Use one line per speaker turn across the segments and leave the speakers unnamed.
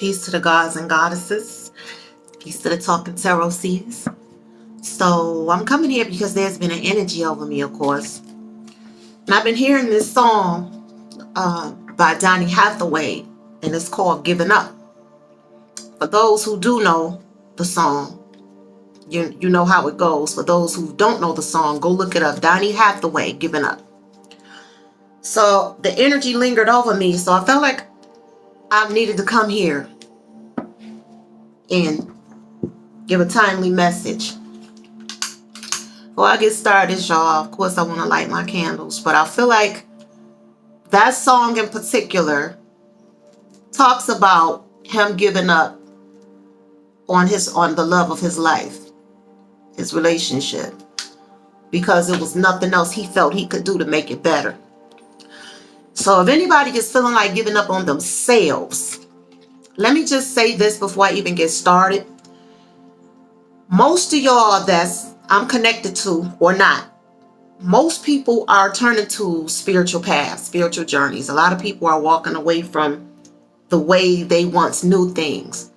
Peace to the gods and goddesses. Peace to the talking tarot seers. So I'm coming here because there's been an energy over me, of course. And I've been hearing this song by Donny Hathaway, and it's called Giving Up. For those who do know the song, you know how it goes. For those who don't know the song, go look it up. Donny Hathaway, Giving Up. So the energy lingered over me, so I felt like I needed to come here and give a timely message. Before I get started, y'all, of course I want to light my candles, but I feel like that song in particular talks about him giving up on the love of his life, his relationship, because it was nothing else he felt he could do to make it better. So if anybody is feeling like giving up on themselves, let me just say this before I even get started. Most of y'all I'm connected to or not, most people are turning to spiritual paths, spiritual journeys. A lot of people are walking away from the way they once knew things.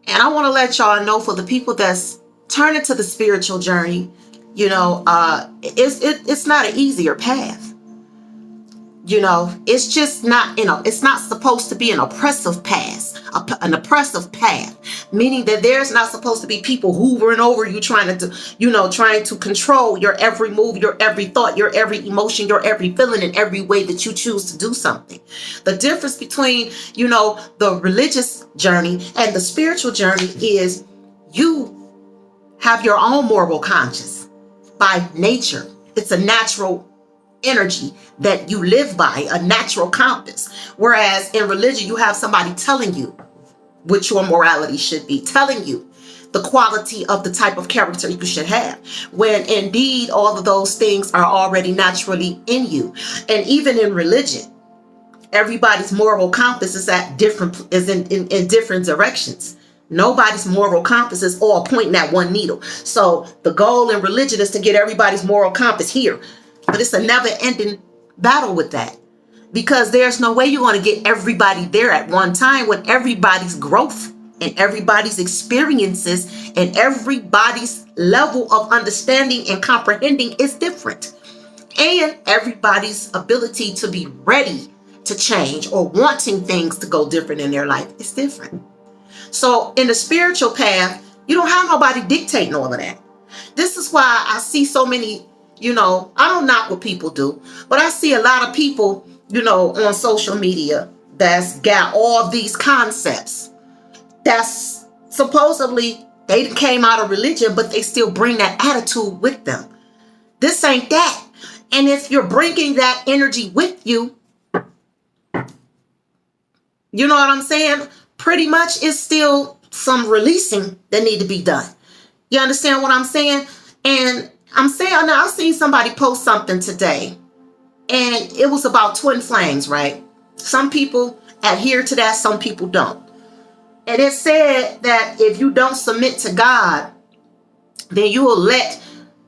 And I want to let y'all know, for the people that's turning to the spiritual journey, it's not an easier path. It's just not, it's not supposed to be an oppressive path, meaning that there's not supposed to be people hoovering over you trying to control your every move, your every thought, your every emotion, your every feeling, in every way that you choose to do something. The difference between, the religious journey and the spiritual journey is you have your own moral conscience by nature. It's a natural energy that you live by, a natural compass. Whereas in religion, you have somebody telling you what your morality should be, telling you the quality of the type of character you should have, when indeed all of those things are already naturally in you. And even in religion, everybody's moral compass is in different directions. Nobody's moral compass is all pointing at one needle. So the goal in religion is to get everybody's moral compass here. But it's a never-ending battle with that, because there's no way you're going to get everybody there at one time, when everybody's growth and everybody's experiences and everybody's level of understanding and comprehending is different. And everybody's ability to be ready to change or wanting things to go different in their life is different. So in the spiritual path, you don't have nobody dictating all of that. This is why I see so many, I don't knock what people do, but I see a lot of people, on social media that's got all these concepts that's supposedly they came out of religion, but they still bring that attitude with them. This ain't that. And if you're bringing that energy with you, you know what I'm saying? Pretty much it's still some releasing that need to be done. You understand what I'm saying? And I'm saying, now I've seen somebody post something today, and it was about twin flames, right? Some people adhere to that, some people don't. And it said that if you don't submit to God, then you will let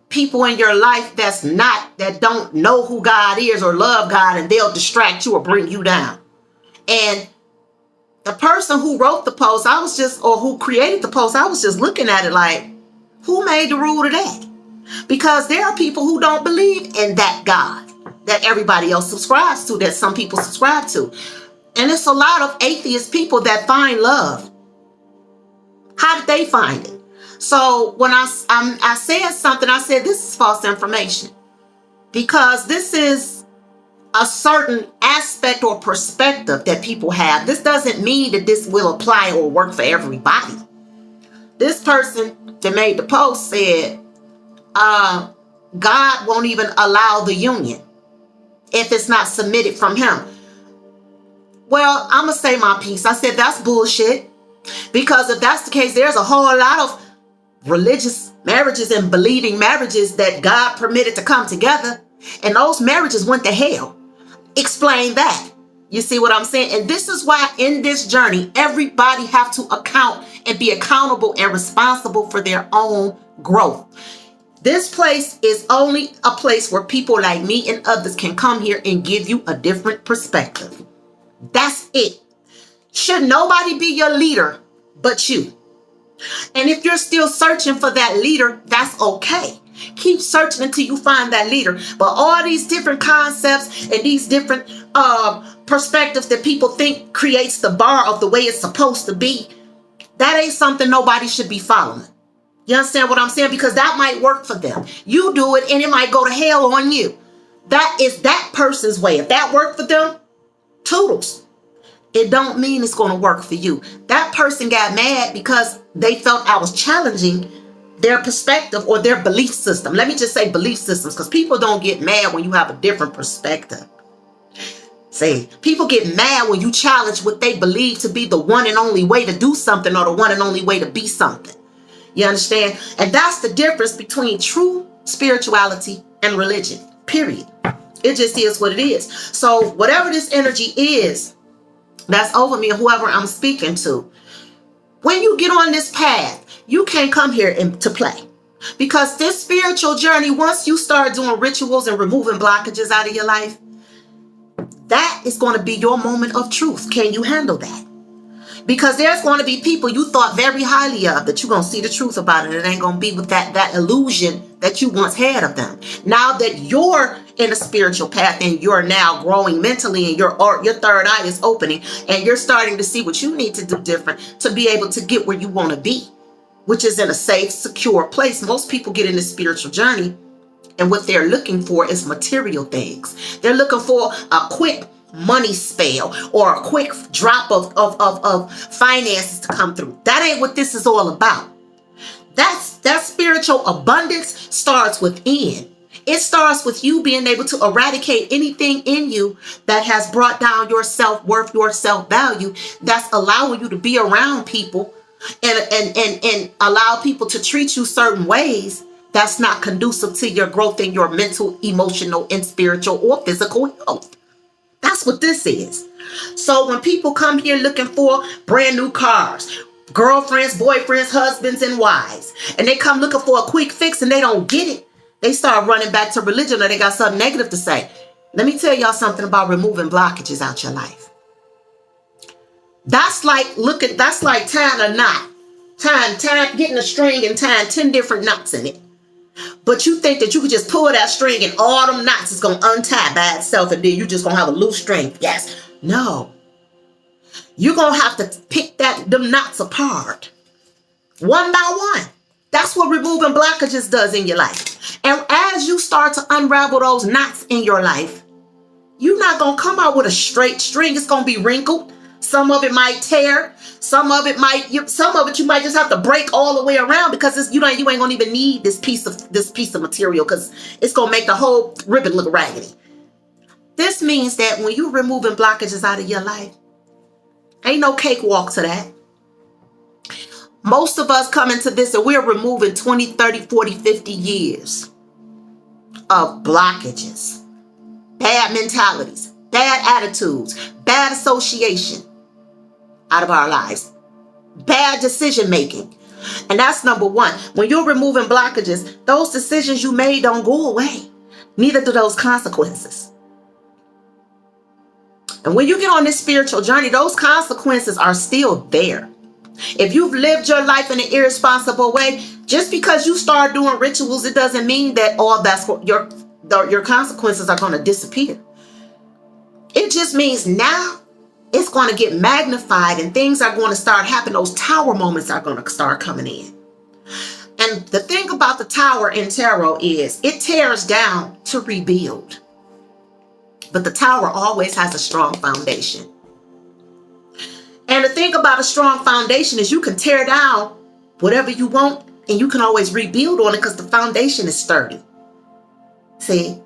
people in your life that don't know who God is or love God, and they'll distract you or bring you down. And the person who wrote the post, who created the post, I was just looking at it like, who made the rule to that? Because there are people who don't believe in that God that everybody else subscribes to, that some people subscribe to. And it's a lot of atheist people that find love. How did they find it? So when I said something, I said this is false information, because this is a certain aspect or perspective that people have. This doesn't mean that this will apply or work for everybody. This person that made the post said, God won't even allow the union if it's not submitted from him. Well, I'm going to say my piece. I said that's bullshit, because if that's the case, there's a whole lot of religious marriages and believing marriages that God permitted to come together, and those marriages went to hell. Explain that. You see what I'm saying? And this is why in this journey, everybody have to account and be accountable and responsible for their own growth. This place is only a place where people like me and others can come here and give you a different perspective. That's it. Should nobody be your leader but you. And if you're still searching for that leader, that's okay. Keep searching until you find that leader. But all these different concepts and these different perspectives that people think creates the bar of the way it's supposed to be, that ain't something nobody should be following. You understand what I'm saying? Because that might work for them. You do it and it might go to hell on you. That is that person's way. If that worked for them, toodles. It don't mean it's going to work for you. That person got mad because they felt I was challenging their perspective or their belief system. Let me just say belief systems, because people don't get mad when you have a different perspective. See, people get mad when you challenge what they believe to be the one and only way to do something or the one and only way to be something. You understand? And that's the difference between true spirituality and religion, period. It just is what it is. So whatever this energy is that's over me or whoever I'm speaking to, when you get on this path, you can't come here to play. Because this spiritual journey, once you start doing rituals and removing blockages out of your life, that is going to be your moment of truth. Can you handle that? Because there's going to be people you thought very highly of that you're going to see the truth about, and it ain't going to be with that illusion that you once had of them. Now that you're in a spiritual path and you're now growing mentally and your third eye is opening and you're starting to see what you need to do different to be able to get where you want to be, which is in a safe, secure place. Most people get in this spiritual journey and what they're looking for is material things. They're looking for a quick money spell or a quick drop of finances to come through. That ain't what this is all about. That spiritual abundance starts within. It starts with you being able to eradicate anything in you that has brought down your self-worth, your self-value, that's allowing you to be around people and allow people to treat you certain ways that's not conducive to your growth in your mental, emotional, and spiritual or physical health. That's what this is. So when people come here looking for brand new cars, girlfriends, boyfriends, husbands, and wives, and they come looking for a quick fix and they don't get it, they start running back to religion or they got something negative to say. Let me tell y'all something about removing blockages out your life. That's like tying a knot, getting a string and tying 10 different knots in it. But you think that you could just pull that string and all them knots is going to untie by itself and then you just going to have a loose string. Yes. No. You're going to have to pick them knots apart one by one. That's what removing blockages does in your life. And as you start to unravel those knots in your life, you're not going to come out with a straight string. It's going to be wrinkled. Some of it might tear. Some of it you might just have to break all the way around because you ain't gonna even need this piece of material because it's gonna make the whole ribbon look raggedy. This means that when you're removing blockages out of your life, ain't no cakewalk to that. Most of us come into this and we're removing 20, 30, 40, 50 years of blockages, bad mentalities, bad attitudes, bad association out of our lives, bad decision making. And that's number one. When you're removing blockages, those decisions you made don't go away. Neither do those consequences. And when you get on this spiritual journey, those consequences are still there. If you've lived your life in an irresponsible way, just because you start doing rituals, it doesn't mean that all that's your consequences are going to disappear. It just means now it's going to get magnified and things are going to start happening. Those tower moments are going to start coming in. And the thing about the tower in tarot is it tears down to rebuild. But the tower always has a strong foundation. And the thing about a strong foundation is you can tear down whatever you want and you can always rebuild on it because the foundation is sturdy. See?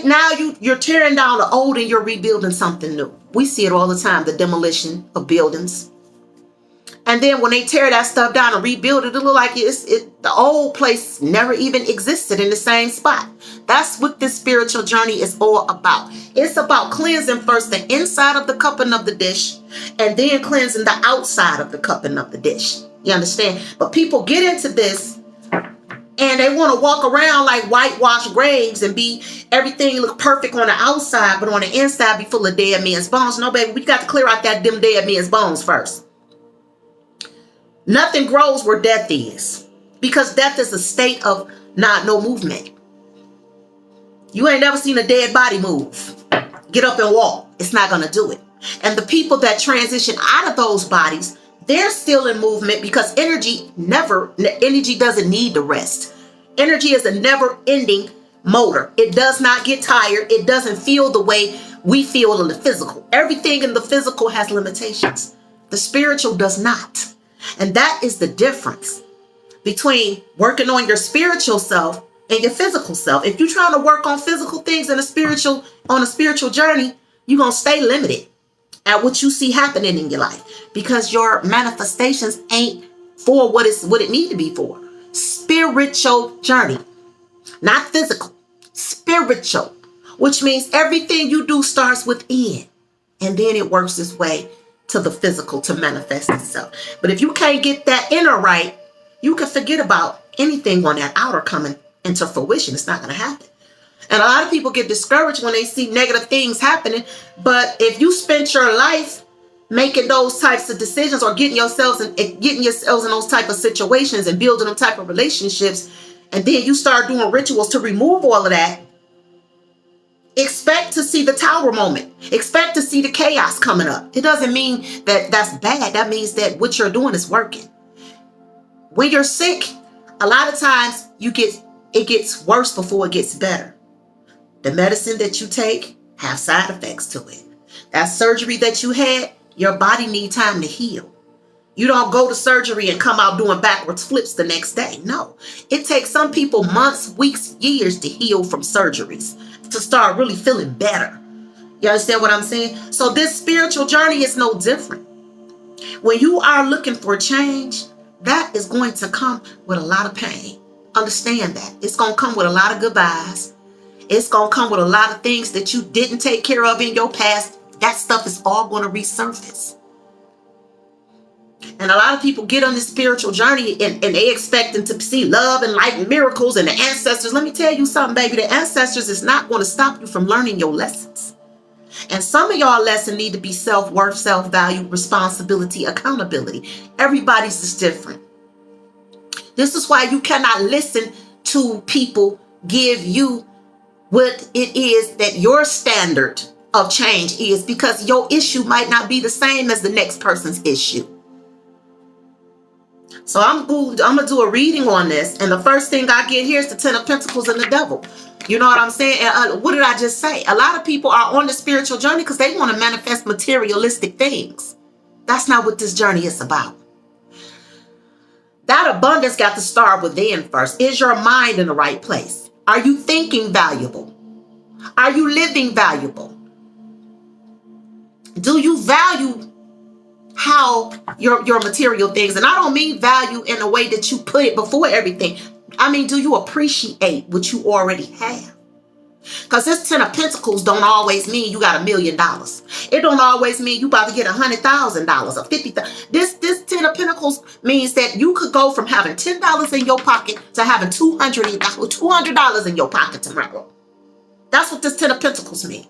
Now you're tearing down the old and you're rebuilding something new. We see it all the time, the demolition of buildings. And then when they tear that stuff down and rebuild it, it look like the old place never even existed in the same spot. That's what this spiritual journey is all about. It's about cleansing first the inside of the cupping of the dish and then cleansing the outside of the cupping of the dish. You understand? But people get into this And they want to walk around like whitewashed graves and be everything look perfect on the outside, but on the inside be full of dead men's bones. No, baby, we got to clear out them dead men's bones first. Nothing grows where death is, because death is a state of no movement. You ain't never seen a dead body move. Get up and walk. It's not going to do it. And the people that transition out of those bodies, they're still in movement, because energy doesn't need to rest. Energy is a never-ending motor. It does not get tired. It doesn't feel the way we feel in the physical. Everything in the physical has limitations. The spiritual does not. And that is the difference between working on your spiritual self and your physical self. If you're trying to work on physical things on a spiritual journey, you're going to stay limited at what you see happening in your life, because your manifestations ain't for what it need to be for. Spiritual journey, not physical, spiritual, which means everything you do starts within, and then it works its way to the physical to manifest itself. But if you can't get that inner right, you can forget about anything on that outer coming into fruition. It's not going to happen. And a lot of people get discouraged when they see negative things happening. But if you spent your life making those types of decisions, or getting yourselves in those type of situations and building them type of relationships, and then you start doing rituals to remove all of that, expect to see the tower moment. Expect to see the chaos coming up. It doesn't mean that that's bad. That means that what you're doing is working. When you're sick, a lot of times it gets worse before it gets better. The medicine that you take have side effects to it. That surgery that you had, your body needs time to heal. You don't go to surgery and come out doing backwards flips the next day. No, it takes some people months, weeks, years to heal from surgeries, to start really feeling better. You understand what I'm saying? So this spiritual journey is no different. When you are looking for change, that is going to come with a lot of pain. Understand that. It's going to come with a lot of goodbyes. It's going to come with a lot of things that you didn't take care of in your past. That stuff is all going to resurface. And a lot of people get on this spiritual journey and they expecting to see love and light and miracles and the ancestors. Let me tell you something, baby. The ancestors is not going to stop you from learning your lessons. And some of y'all lessons need to be self-worth, self-value, responsibility, accountability. Everybody's is different. This is why you cannot listen to people give you what it is that your standard of change is, because your issue might not be the same as the next person's issue. So I'm going to do a reading on this. And the first thing I get here is the Ten of Pentacles and the Devil. You know what I'm saying? And what did I just say? A lot of people are on the spiritual journey because they want to manifest materialistic things. That's not what this journey is about. That abundance got to start within first. Is your mind in the right place? Are you thinking valuable? Are you living valuable? Do you value how your material things? And I don't mean value in a way that you put it before everything. I mean, do you appreciate what you already have? Because this Ten of Pentacles don't always mean you got $1 million. It don't always mean you about to get $100,000 or $50,000. This Ten of Pentacles means that you could go from having $10 in your pocket to having $200 in your pocket tomorrow. That's what this Ten of Pentacles means.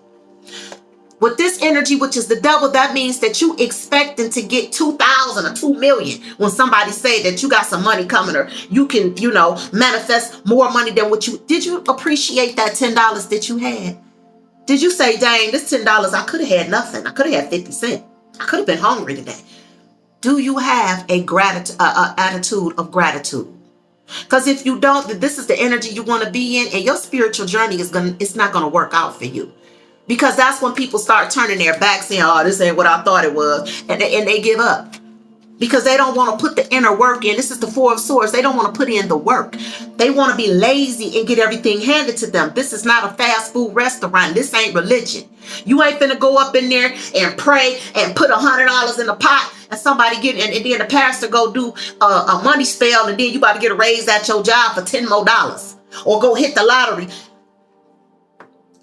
With this energy, which is the Devil, that means that you expecting to get 2,000 or 2 million when somebody say that you got some money coming, or you can, manifest more money than what you did. You appreciate that $10 that you had? Did you say, dang, this $10, I could have had nothing. I could have had 50 cents. I could have been hungry today. Do you have a attitude of gratitude? Because if you don't, this is the energy you want to be in, and your spiritual journey it's not going to work out for you. Because that's when people start turning their back, saying, oh, this ain't what I thought it was. And they give up. Because they don't want to put the inner work in. This is the Four of Swords. They don't want to put in the work. They want to be lazy and get everything handed to them. This is not a fast food restaurant. This ain't religion. You ain't finna go up in there and pray and put $100 in the pot and somebody get and then the pastor go do a money spell, and then you about to get a raise at your job for $10 more. Or go hit the lottery.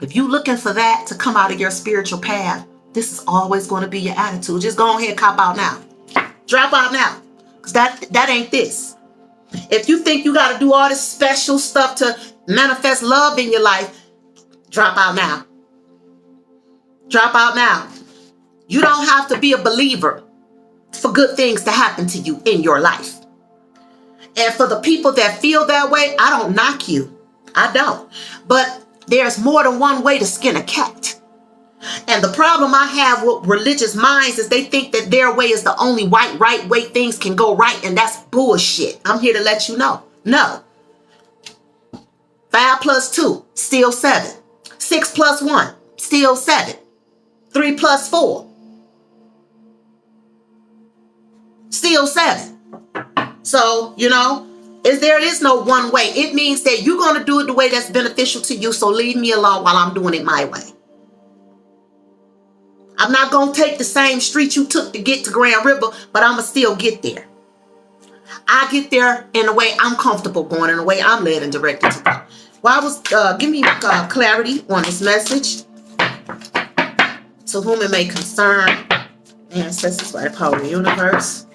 If you're looking for that to come out of your spiritual path, this is always going to be your attitude. Just go ahead and cop out now. Drop out now. Because that ain't this. If you think you got to do all this special stuff to manifest love in your life, drop out now. Drop out now. You don't have to be a believer for good things to happen to you in your life. And for the people that feel that way, I don't knock you. I don't. But there's more than one way to skin a cat. And the problem I have with religious minds is they think that their way is the only right way things can go right. And that's bullshit. I'm here to let you know. No. 5 plus 2, still 7. 6 plus 1, still 7. 3 plus 4, still 7. So, there is no one way. It means that you're going to do it the way that's beneficial to you. So leave me alone while I'm doing it my way. I'm not going to take the same street you took to get to Grand River, but I'm going to still get there. I get there in the way I'm comfortable going, in the way I'm led and directed to go. Well, give me clarity on this message. To whom it may concern, ancestors by the power of the universe.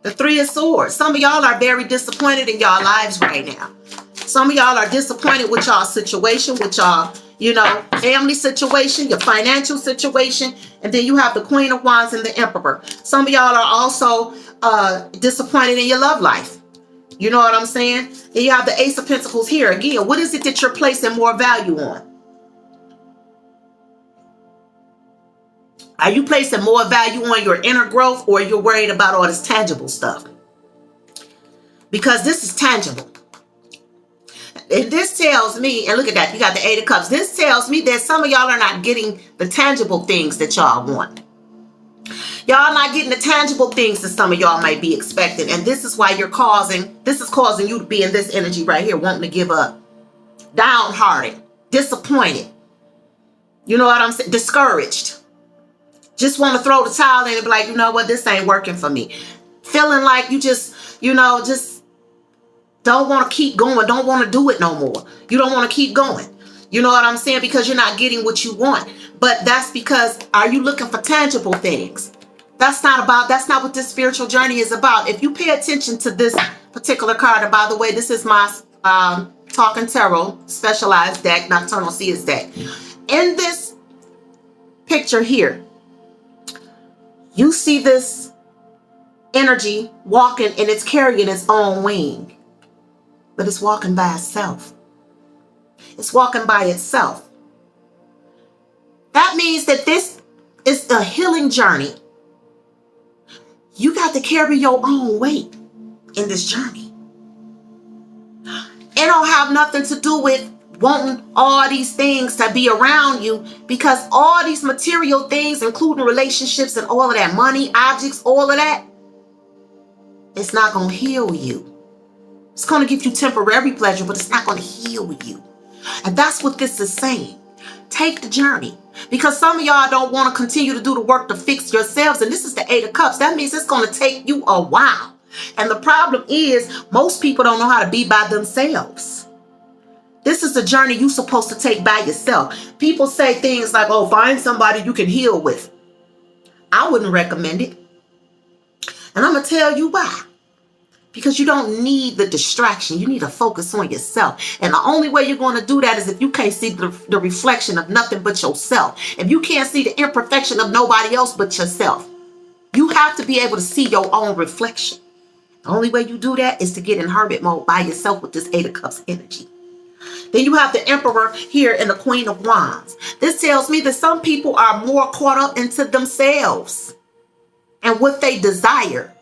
The 3 of Swords. Some of y'all are very disappointed in y'all lives right now. Some of y'all are disappointed with y'all situation, with y'all, family situation, your financial situation. And then you have the Queen of Wands and the Emperor. Some of y'all are also disappointed in your love life. You know what I'm saying? And you have the Ace of Pentacles here. Again, what is it that you're placing more value on? Are you placing more value on your inner growth, or you're worried about all this tangible stuff? Because this is tangible. And this tells me, and look at that, you got the 8 of Cups. This tells me that some of y'all are not getting the tangible things that y'all want. Y'all not getting the tangible things that some of y'all might be expecting. And this is why this is causing you to be in this energy right here, wanting to give up. Downhearted, disappointed. You know what I'm saying? Discouraged. Just want to throw the towel in and be like, you know what, this ain't working for me. Feeling like you just don't want to keep going, don't want to do it no more. You don't want to keep going. You know what I'm saying? Because you're not getting what you want. But that's because, are you looking for tangible things? That's not what this spiritual journey is about. If you pay attention to this particular card, and by the way, this is my Talking Tarot specialized deck, Nocturnal Seers deck. In this picture here, you see this energy walking, and it's carrying its own wing. But it's walking by itself. It's walking by itself. That means that this is a healing journey. You got to carry your own weight in this journey. It don't have nothing to do with wanting all these things to be around you, because all these material things, including relationships and all of that, money, objects, all of that, it's not going to heal you. It's going to give you temporary pleasure, but it's not going to heal you. And that's what this is saying. Take the journey. Because some of y'all don't want to continue to do the work to fix yourselves. And this is the 8 of Cups. That means it's going to take you a while. And the problem is, most people don't know how to be by themselves. This is a journey you're supposed to take by yourself. People say things like, oh, find somebody you can heal with. I wouldn't recommend it. And I'm going to tell you why. Because you don't need the distraction. You need to focus on yourself. And the only way you're going to do that is if you can't see the reflection of nothing but yourself. If you can't see the imperfection of nobody else but yourself. You have to be able to see your own reflection. The only way you do that is to get in hermit mode by yourself with this 8 of Cups energy. Then you have the Emperor here and the Queen of Wands. This tells me that some people are more caught up into themselves and what they desire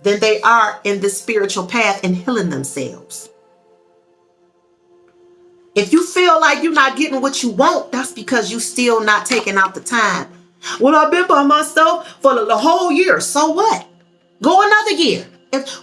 than they are in this spiritual path and healing themselves. If you feel like you're not getting what you want, that's because you still not taking out the time. Well, I've been by myself for the whole year. So what? Go another year.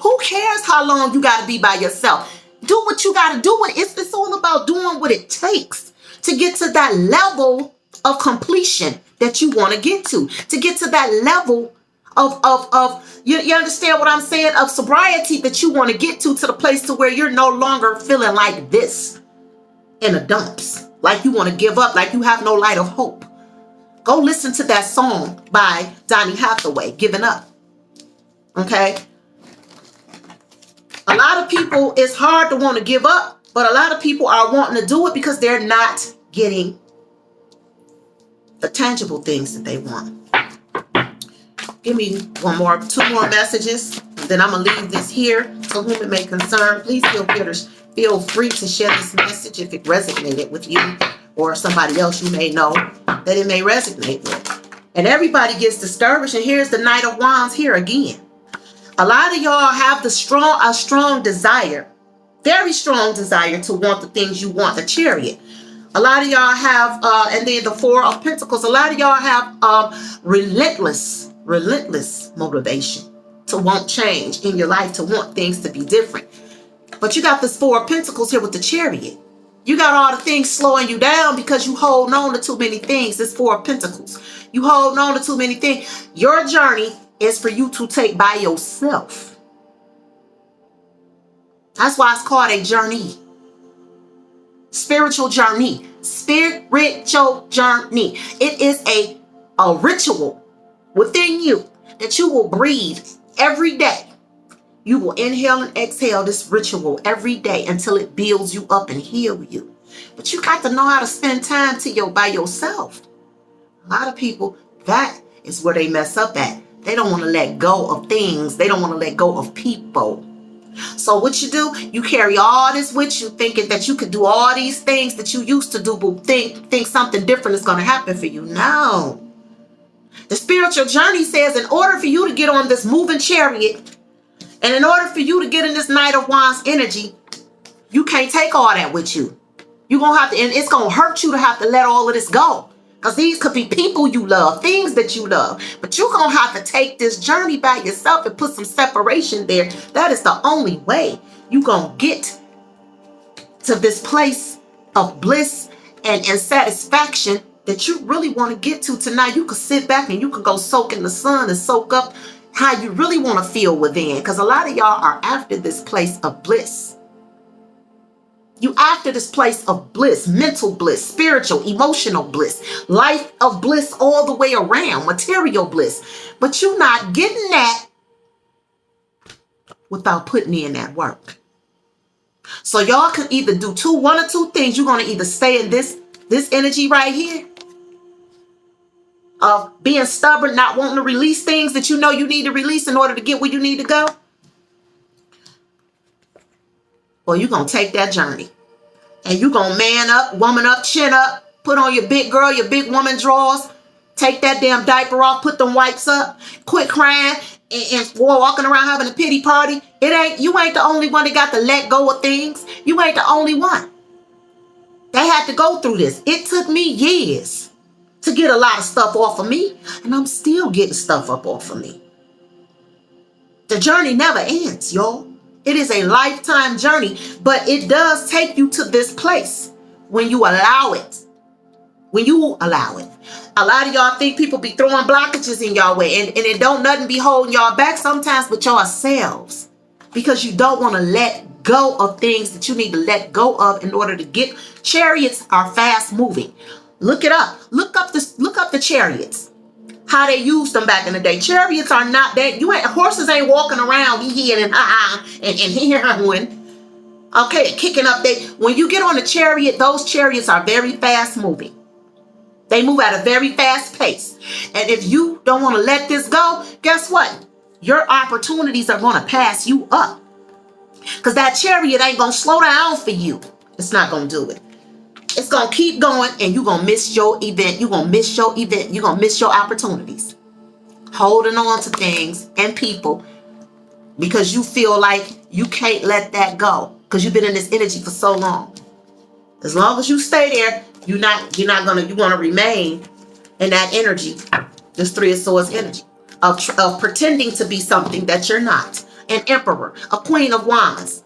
Who cares how long you got to be by yourself? Do what you got to do. It's all about doing what it takes to get to that level of completion that you want to get to get to that level of you understand what I'm saying, of sobriety that you want to get to the place to where you're no longer feeling like this in the dumps, like you want to give up, like you have no light of hope. Go listen to that song by Donny Hathaway, Giving Up. Okay? A lot of people, it's hard to want to give up, but a lot of people are wanting to do it because they're not getting the tangible things that they want. Give me two more messages. Then I'm going to leave this here. To whom it may concern, please feel free to share this message if it resonated with you or somebody else you may know that it may resonate with. And everybody gets discouraged. And here's the Knight of Wands here again. A lot of y'all have a strong desire, very strong desire to want the things you want, the Chariot. A lot of y'all have, and then the Four of Pentacles, a lot of y'all have relentless motivation to want change in your life, to want things to be different. But you got this Four of Pentacles here with the Chariot. You got all the things slowing you down because you hold on to too many things. This Four of Pentacles. You hold on to too many things. Your journey is for you to take by yourself. That's why it's called a journey. Spiritual journey. Spiritual journey. It is a ritual within you that you will breathe every day. You will inhale and exhale this ritual every day until it builds you up and heals you. But you got to know how to spend time by yourself. A lot of people, that is where they mess up at. They don't want to let go of things. They don't want to let go of people. So what you do, you carry all this with you thinking that you could do all these things that you used to do, but think something different is going to happen for you. No. The spiritual journey says in order for you to get on this moving chariot and in order for you to get in this Knight of Wands energy, you can't take all that with you. You're going to have to, and it's going to hurt you to have to let all of this go. Because these could be people you love, things that you love. But you're going to have to take this journey by yourself and put some separation there. That is the only way you're going to get to this place of bliss and satisfaction that you really want to get to tonight. You could sit back and you could go soak in the sun and soak up how you really want to feel within. Because a lot of y'all are after this place of bliss. You after this place of bliss, mental bliss, spiritual, emotional bliss, life of bliss all the way around, material bliss. But you're not getting that without putting in that work. So y'all can either do one or two things. You're going to either stay in this energy right here of being stubborn, not wanting to release things that you know you need to release in order to get where you need to go. Or you're going to take that journey. And you're going to man up, woman up, chin up, put on your big girl, your big woman drawers, take that damn diaper off, put them wipes up, quit crying, and walking around having a pity party. You ain't the only one that got to let go of things. You ain't the only one. They had to go through this. It took me years to get a lot of stuff off of me, and I'm still getting stuff up off of me. The journey never ends, y'all. It is a lifetime journey, but it does take you to this place when you allow it. When you allow it. A lot of y'all think people be throwing blockages in y'all way, and it don't nothing be holding y'all back sometimes but yourselves, because you don't want to let go of things that you need to let go of in order to get. Chariots are fast moving. Look it up. Look up the chariots. How they used them back in the day. Chariots are not that. Horses ain't walking around and okay, kicking up. When you get on a chariot, those chariots are very fast moving. They move at a very fast pace. And if you don't want to let this go, guess what? Your opportunities are going to pass you up. Because that chariot ain't going to slow down for you. It's not going to do it. It's going to keep going, and you're going to miss your event. You're going to miss your event. You're going to miss your opportunities. Holding on to things and people because you feel like you can't let that go because you've been in this energy for so long. As long as you stay there, you're gonna remain in that energy. This Three of Swords energy of pretending to be something that you're not. An emperor, a queen of wands.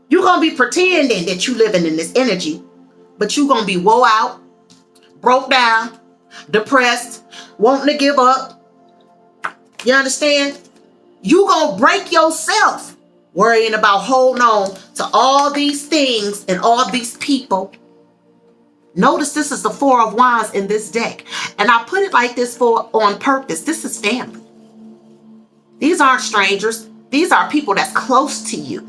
You're going to be pretending that you're living in this energy, but you're going to be woe out, broke down, depressed, wanting to give up. You understand? You're going to break yourself worrying about holding on to all these things and all these people. Notice this is the Four of Wands in this deck. And I put it like this on purpose. This is family. These aren't strangers. These are people that's close to you.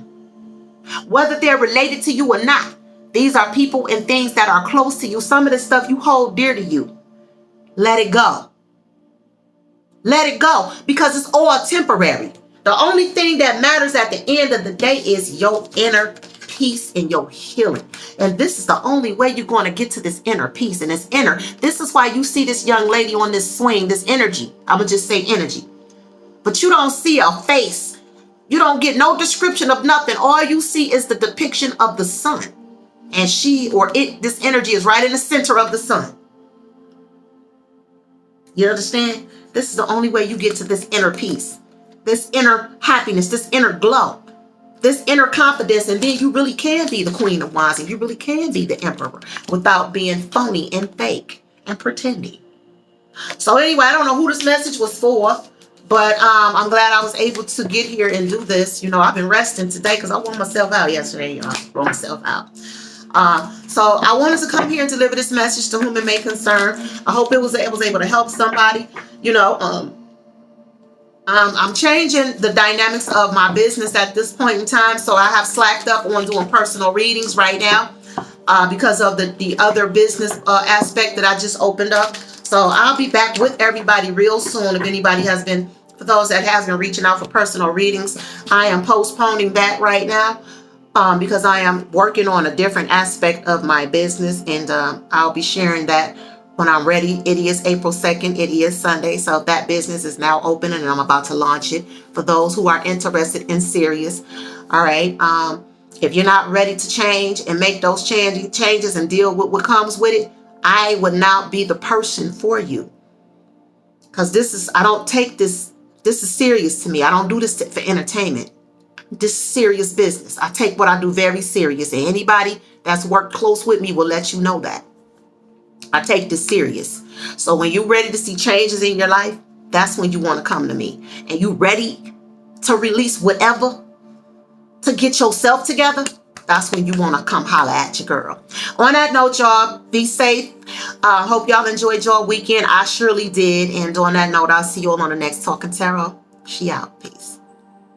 Whether they're related to you or not, these are people and things that are close to you. Some of the stuff you hold dear to you. Let it go. Let it go, because it's all temporary. The only thing that matters at the end of the day is your inner peace and your healing. And this is the only way you're going to get to this inner peace and this inner. This is why you see this young lady on this swing, this energy. I'm going to just say energy. But you don't see a face. You don't get no description of nothing. All you see is the depiction of the sun. And this energy is right in the center of the sun. You understand? This is the only way you get to this inner peace, this inner happiness, this inner glow, this inner confidence. And then you really can be the Queen of Wands, and you really can be the Emperor without being phony and fake and pretending. So anyway, I don't know who this message was for, but I'm glad I was able to get here and do this. You know, I've been resting today because I wore myself out yesterday. I wore myself out. So I wanted to come here and deliver this message to whom it may concern. I hope it was able to help somebody. You know, I'm changing the dynamics of my business at this point in time. So I have slacked up on doing personal readings right now because of the other business aspect that I just opened up. So I'll be back with everybody real soon. If anybody has been, for those that has been reaching out for personal readings, I am postponing that right now. Because I am working on a different aspect of my business, and I'll be sharing that when I'm ready. It is April 2nd. It is Sunday. So that business is now open, and I'm about to launch it for those who are interested and serious. All right. If you're not ready to change and make those changes and deal with what comes with it, I would not be the person for you. Because I don't take this is serious to me. I don't do this for entertainment. This is serious business. I take what I do very serious, and anybody that's worked close with me will let you know that. I take this serious. So when you're ready to see changes in your life, that's when you want to come to me. And you ready to release whatever to get yourself together, that's when you want to come holler at your girl. On that note, y'all, be safe. Hope y'all enjoyed your weekend. I surely did. And on that note, I'll see you all on the next Talking Tarot. She out. Peace.